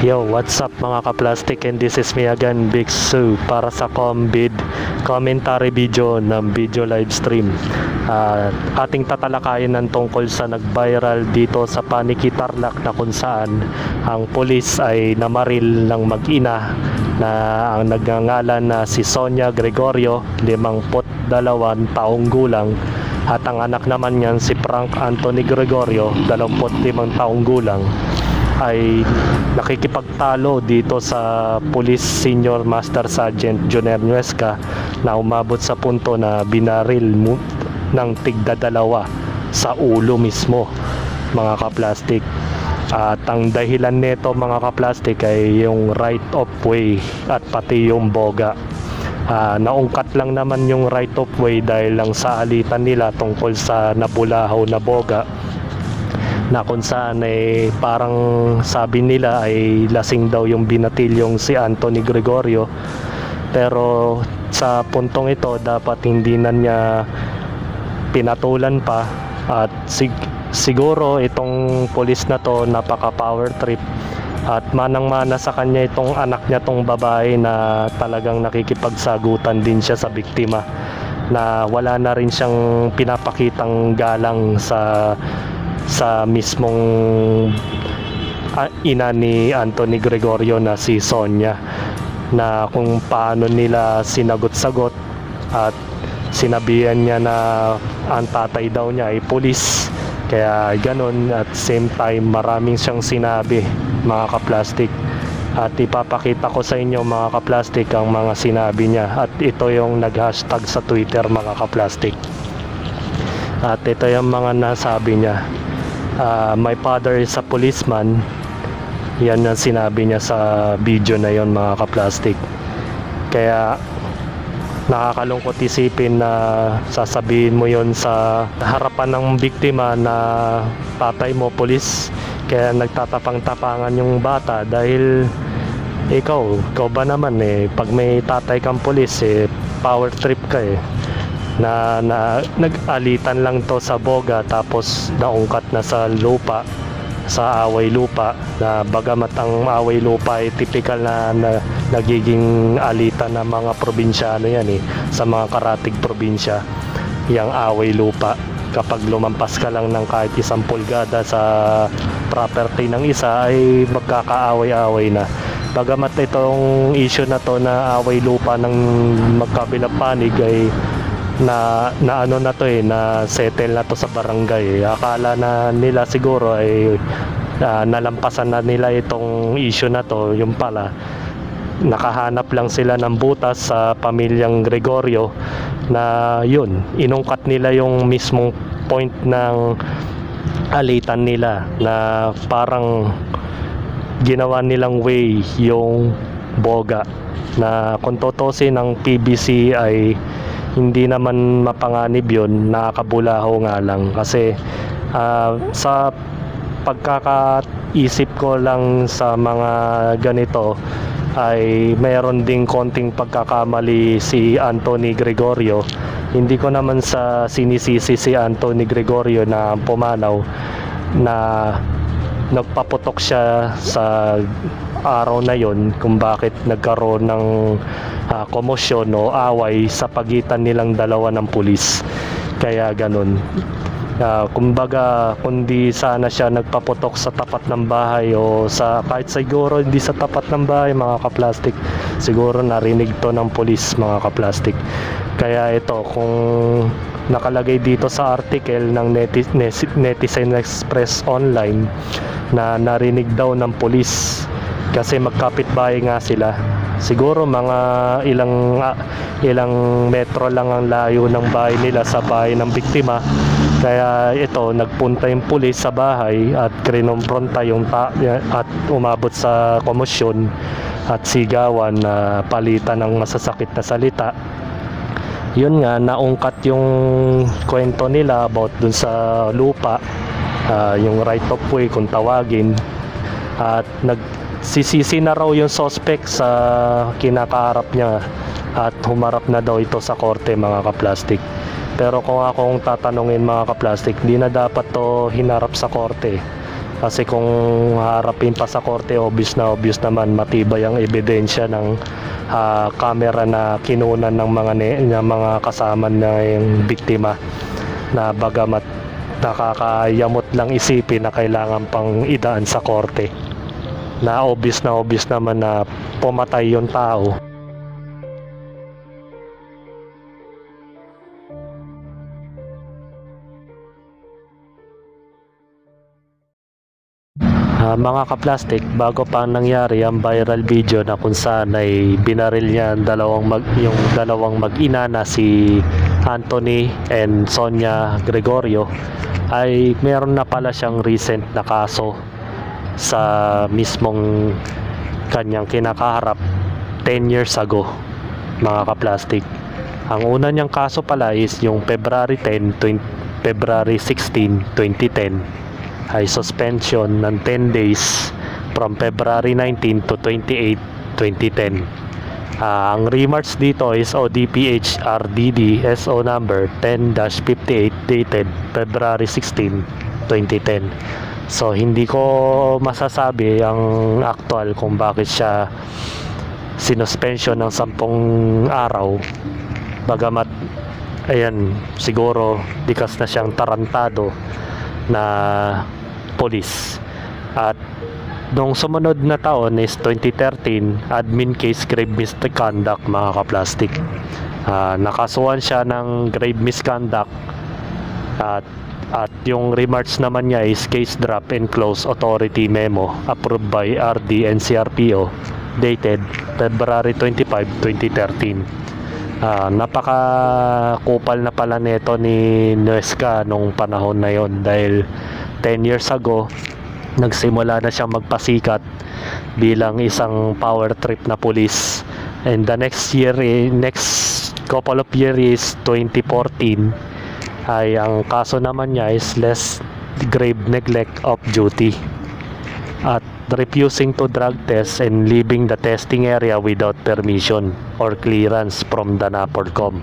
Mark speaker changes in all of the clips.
Speaker 1: Yo, what's up mga ka-plastic, and this is me again, Big Sue, para sa commentary video ng video live stream. Ating tatalakayin ng tungkol sa nag-viral dito sa Paniqui, Tarlac, na kung saan ang pulis ay namaril ng mag-ina na ang nagngangalan na si Sonia Gregorio, 52 taong gulang, at ang anak naman niyan si Frank Anthony Gregorio, 25 taong gulang, ay nakikipagtalo dito sa Police Senior Master Sergeant Joner Nuesca na umabot sa punto na binaril ng tigda-dalawa sa ulo mismo, mga ka-plastic. At ang dahilan nito, mga ka-plastic, ay yung right of way at pati yung boga. Naungkat lang naman yung right of way dahil lang sa alitan nila tungkol sa nabulahaw na boga, na kung saan ay parang sabi nila ay lasing daw yung binatilyong si Anthony Gregorio. Pero sa puntong ito, dapat hindi na niya pinatulan pa, at siguro itong pulis na to napaka power trip, at manang-mana sa kanya itong anak niya, tong babae, na talagang nakikipagsagutan din siya sa biktima, na wala na rin siyang pinapakitang galang sa mismong ina ni Anthony Gregorio na si Sonia, na kung paano nila sinagot-sagot at sinabihan niya na ang tatay daw niya ay pulis, kaya ganun. At same time, maraming siyang sinabi, mga ka-plastic, at ipapakita ko sa inyo, mga ka-plastic, ang mga sinabi niya. At ito yung nag-hashtag sa Twitter, mga ka-plastic, at ito yung mga nasabi niya. My father is a policeman. Yan ang sinabi niya sa video na yon, mga ka-plastic. Kaya nakakalungkot isipin na sasabihin mo yon sa harapan ng biktima na tatay mo pulis, kaya nagtatapang-tapangan yung bata. Dahil ikaw ba naman pag may tatay kang pulis, power trip ka na nag-alitan lang to sa boga, tapos naungkat na sa lupa, sa away lupa, na bagamat ang away lupa ay typical na nagiging alitan ng mga probinsyano yan sa mga karatig probinsya, yung away lupa. Kapag lumampas ka lang ng kahit 1 pulgada sa property ng isa, ay magkakaaway-away na. Bagamat itong issue na to na away lupa ng magkabilang panig ay na ano na to na settle na to sa barangay. Akala na nila siguro ay nalampasan na nila itong issue na to. Yung pala, nakahanap lang sila ng butas sa pamilyang Gregorio, na yun, inungkat nila yung mismong point ng alitan nila, na parang ginawa nilang way yung boga, na kung tutusin ng PBC ay hindi naman mapanganib yun, nakakabulaho nga lang. Kasi sa pagkakaisip ko lang sa mga ganito, ay mayroon ding konting pagkakamali si Anthony Gregorio. Hindi ko naman sa sinisisi si Anthony Gregorio na pumanaw, na nagpaputok siya sa araw na yon kung bakit nagkaroon ng komosyon o away sa pagitan nilang dalawa ng pulis. Kaya ganun. Kumbaga, kundi sana siya nagpaputok sa tapat ng bahay, o sa kahit siguro hindi sa tapat ng bahay, mga ka-plastic, siguro narinig to ng pulis, mga ka-plastic. Kaya ito, kung nakalagay dito sa article ng Netizen Express Online na narinig daw ng pulis, kasi magkapitbahay nga sila. Siguro mga ilang metro lang ang layo ng bahay nila sa bahay ng biktima. Kaya ito, nagpunta yung pulis sa bahay at kinompronta yung at umabot sa komosyon at sigawan na palitan ng masasakit na salita. Yun nga, naungkat yung kwento nila about dun sa lupa, yung right of way kung tawagin, at nagsisisi na raw yung suspect sa kinakaharap niya, at humarap na daw ito sa korte, mga ka-plastic. Pero kung akong tatanungin, mga ka-plastic, di na dapat to hinarap sa korte. Kasi kung harapin pa sa korte, obvious naman matibay ang ebidensya ng camera na kinunan ng mga kasama na yung biktima, na bagamat nakakayamot lang isipin na kailangan pang idaan sa korte, na obvious naman na pumatay yung tao. Mga kaplastik, bago pa nangyari ang viral video na kung saan ay binaril niya yung dalawang mag-ina na si Anthony and Sonia Gregorio, ay meron na pala siyang recent na kaso sa mismong kanyang kinakaharap 10 years ago, mga kaplastik. Ang una niyang kaso pala is yung February 16, 2010, ay suspension ng 10 days from February 19 to 28, 2010. Ang remarks dito is ODPH RDD SO number 10-58 dated February 16, 2010. So hindi ko masasabi ang actual kung bakit siya sinuspension ng 10 araw. Bagamat ayan, siguro dikas na siyang tarantado na polis. At nung sumunod na taon is 2013, admin case grave misconduct, mga kaplastik. Nakasuhan siya ng grave misconduct, at yung remarks naman niya is case drop and close authority memo approved by RD and CRPO dated February 25, 2013. Napakakupal na pala nito ni Nuesca nung panahon na yon, dahil 10 years ago nagsimula na siyang magpasikat bilang isang power trip na pulis, and the next couple of years 2014 ay ang kaso naman niya is less grave neglect of duty at refusing to drug test and leaving the testing area without permission or clearance from the NAPOLCOM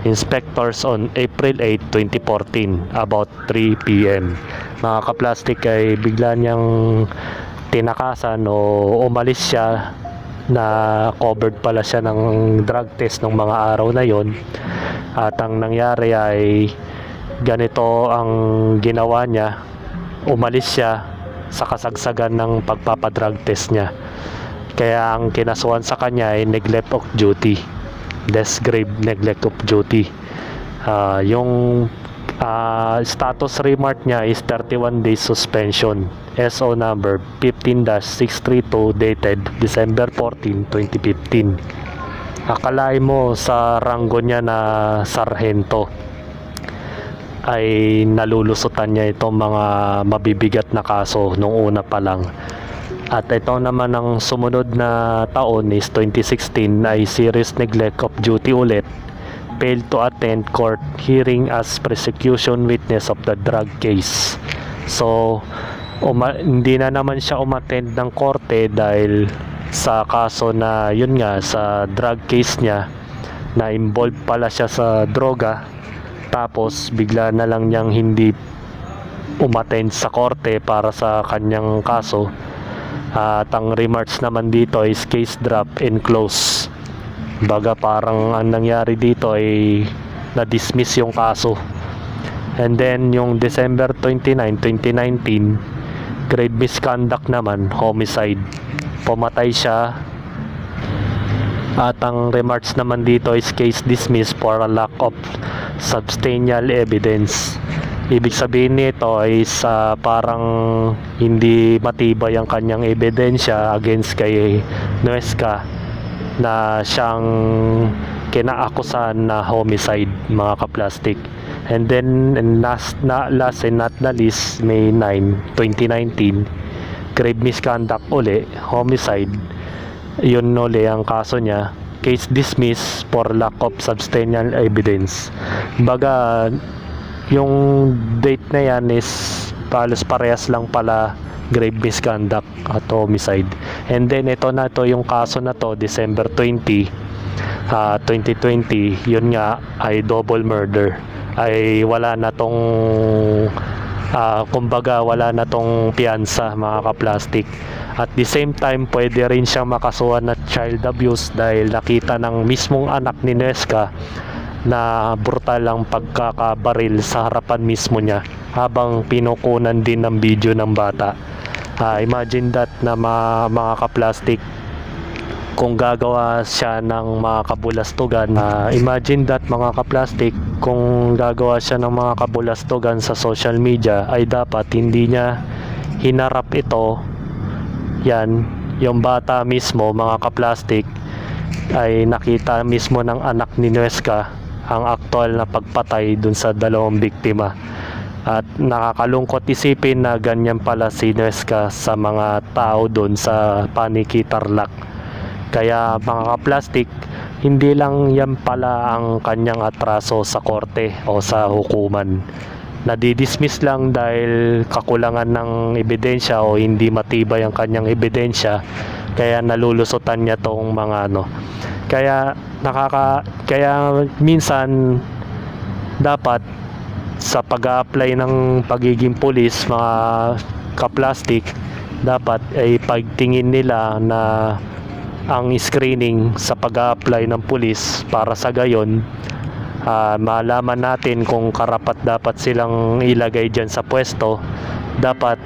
Speaker 1: inspectors on April 8, 2014 about 3 p.m. Mga kaplastik, ay bigla niyang tinakasan o umalis siya na covered pala siya ng drug test ng mga araw na yon, at ang nangyari ay ganito ang ginawa niya. Umalis siya sa kasagsagan ng pagpapadrug test niya, kaya ang kinasuhan sa kanya ay neglect of duty, less grave neglect of duty. Yung status remark niya is 31 days suspension, SO number 15-632 dated December 14, 2015. Akalain mo sa ranggo niya na sarhento ay nalulusutan niya itong mga mabibigat na kaso nung una pa lang. At ito naman ang sumunod na taon is 2016 ay serious neglect of duty ulit, failed to attend court hearing as prosecution witness of the drug case. So hindi na naman siya umattend ng korte dahil sa kaso na yun nga, sa drug case niya, na involved pala siya sa droga. Tapos bigla na lang niyang hindi umattend sa korte para sa kanyang kaso. At ang remarks naman dito is case drop and close. Baga parang ang nangyari dito ay na-dismiss yung kaso. And then yung December 29, 2019, grave misconduct naman, homicide. Pumatay siya. At ang remarks naman dito is case dismissed for a lack of substantial evidence. Ibig sabihin nito ay parang hindi matibay ang kanyang ebidensya against kay Nuesca na siyang kinaakusahan na homicide, mga kaplastik. And then last and not the least, May 9, 2019, grave misconduct uli, homicide. Yun uli ang kaso niya, case dismissed for lack of substantial evidence. Baga yung date na yan is halos parehas lang pala, grave misconduct at homicide. And then ito yung kaso na to, December 20, 2020, yun nga ay double murder. Ay wala na tong Kumbaga wala na tong piyansa mga ka-plastic. At the same time, pwede rin siyang makasuhan na child abuse dahil nakita ng mismong anak ni Nuesca na brutal ang pagkakabaril sa harapan mismo niya habang pinukunan din ng video ng bata. Imagine that na mga ka-plastic, kung gagawa siya ng mga kabulastugan. Imagine that mga ka-plastic, kung gagawa siya ng mga kabulastugan sa social media, ay dapat hindi niya hinarap ito. Yan, yung bata mismo mga ka-plastic ay nakita mismo ng anak ni Nuesca ang aktual na pagpatay dun sa dalawang biktima. At nakakalungkot isipin na ganyan pala si Nuesca sa mga tao dun sa Paniki Tarlac. Kaya mga ka-plastic, hindi lang yan pala ang kanyang atraso sa korte o sa hukuman. Nadidismiss lang dahil kakulangan ng ebidensya o hindi matibay ang kanyang ebidensya, kaya nalulusutan niya tong mga Kaya minsan dapat sa pag-a-apply ng pagiging pulis mga ka-plastic, dapat ay pagtingin nila na ang screening sa pag-a-apply ng pulis para sa gayon malaman natin kung karapat dapat silang ilagay dyan sa pwesto. Dapat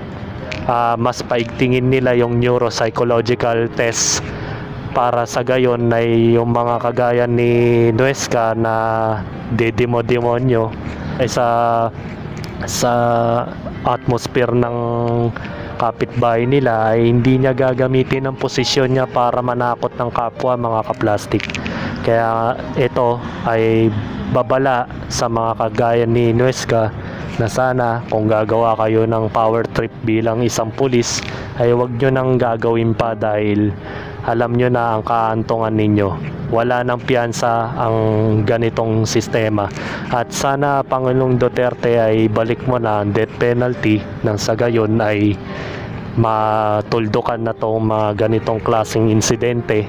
Speaker 1: mas paigtingin nila yung neuropsychological test para sa gayon ay yung mga kagaya ni Nuesca na dedemo-demonyo ay sa atmosphere ng kapitbahay nila ay hindi niya gagamitin ang posisyon niya para manakot ng kapwa mga ka-plastic. Kaya ito ay babala sa mga kagaya ni Nuesca na sana kung gagawa kayo ng power trip bilang isang pulis ay huwag nyo nang gagawin pa dahil alam nyo na ang kaantungan ninyo. Wala nang piyansa ang ganitong sistema. At sana Pangulong Duterte ay balik mo na ang death penalty nang sa gayon ay matuldukan na itong mga ganitong klaseng insidente.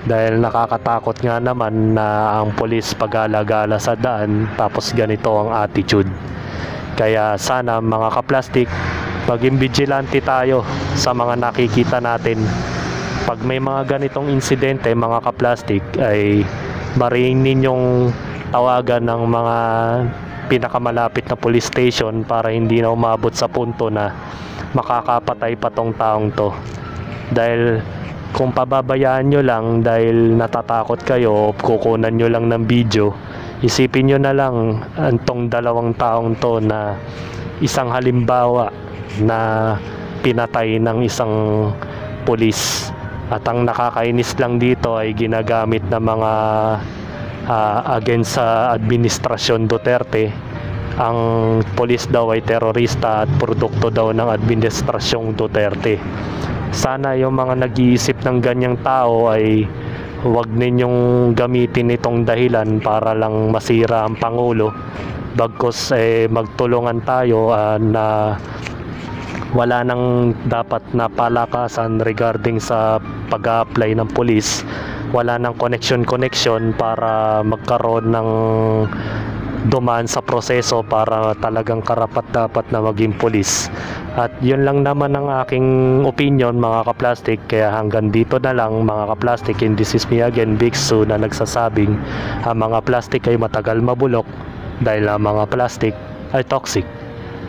Speaker 1: Dahil nakakatakot nga naman na ang pulis pag-alagala sa daan tapos ganito ang attitude. Kaya sana mga ka-plastic, maging vigilante tayo sa mga nakikita natin. Pag may mga ganitong insidente mga ka-plastic ay mariin ninyong tawagan ng mga pinakamalapit na police station para hindi na umabot sa punto na makakapatay pa tong taong to. Dahil kung pababayaan nyo lang dahil natatakot kayo o kukunan nyo lang ng video, isipin nyo na lang antong dalawang taong to na isang halimbawa na pinatay ng isang pulis. At ang nakakainis lang dito ay ginagamit ng mga against sa administrasyon Duterte. Ang pulis daw ay terorista at produkto daw ng administrasyong Duterte. Sana yung mga nag-iisip ng ganyang tao ay huwag ninyong gamitin itong dahilan para lang masira ang Pangulo. Bagkus magtulungan tayo na wala nang dapat na palakasan regarding sa pag-a-apply ng pulis. Wala nang connection para magkaroon ng dumaan sa proseso para talagang karapat dapat na maging pulis. At yun lang naman ang aking opinion mga ka-plastic. Kaya hanggang dito na lang mga ka-plastic. And this is me again, Big Su, na nagsasabing ang mga plastic ay matagal mabulok dahil ang mga plastic ay toxic.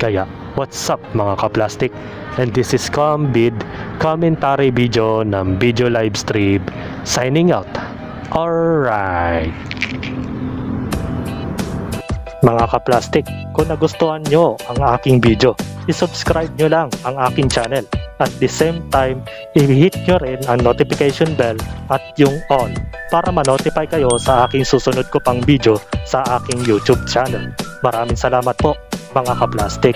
Speaker 1: Kaya what's up mga ka-plastic? And this is Combid commentary video ng Video Livestream signing out. Alright mga ka-plastic, kung nagustuhan nyo ang aking video, i-subscribe nyo lang ang aking channel. At the same time, i-hit nyo rin ang notification bell at yung all para ma-notify kayo sa aking susunod ko pang video sa aking YouTube channel. Maraming salamat po mga ka-plastic.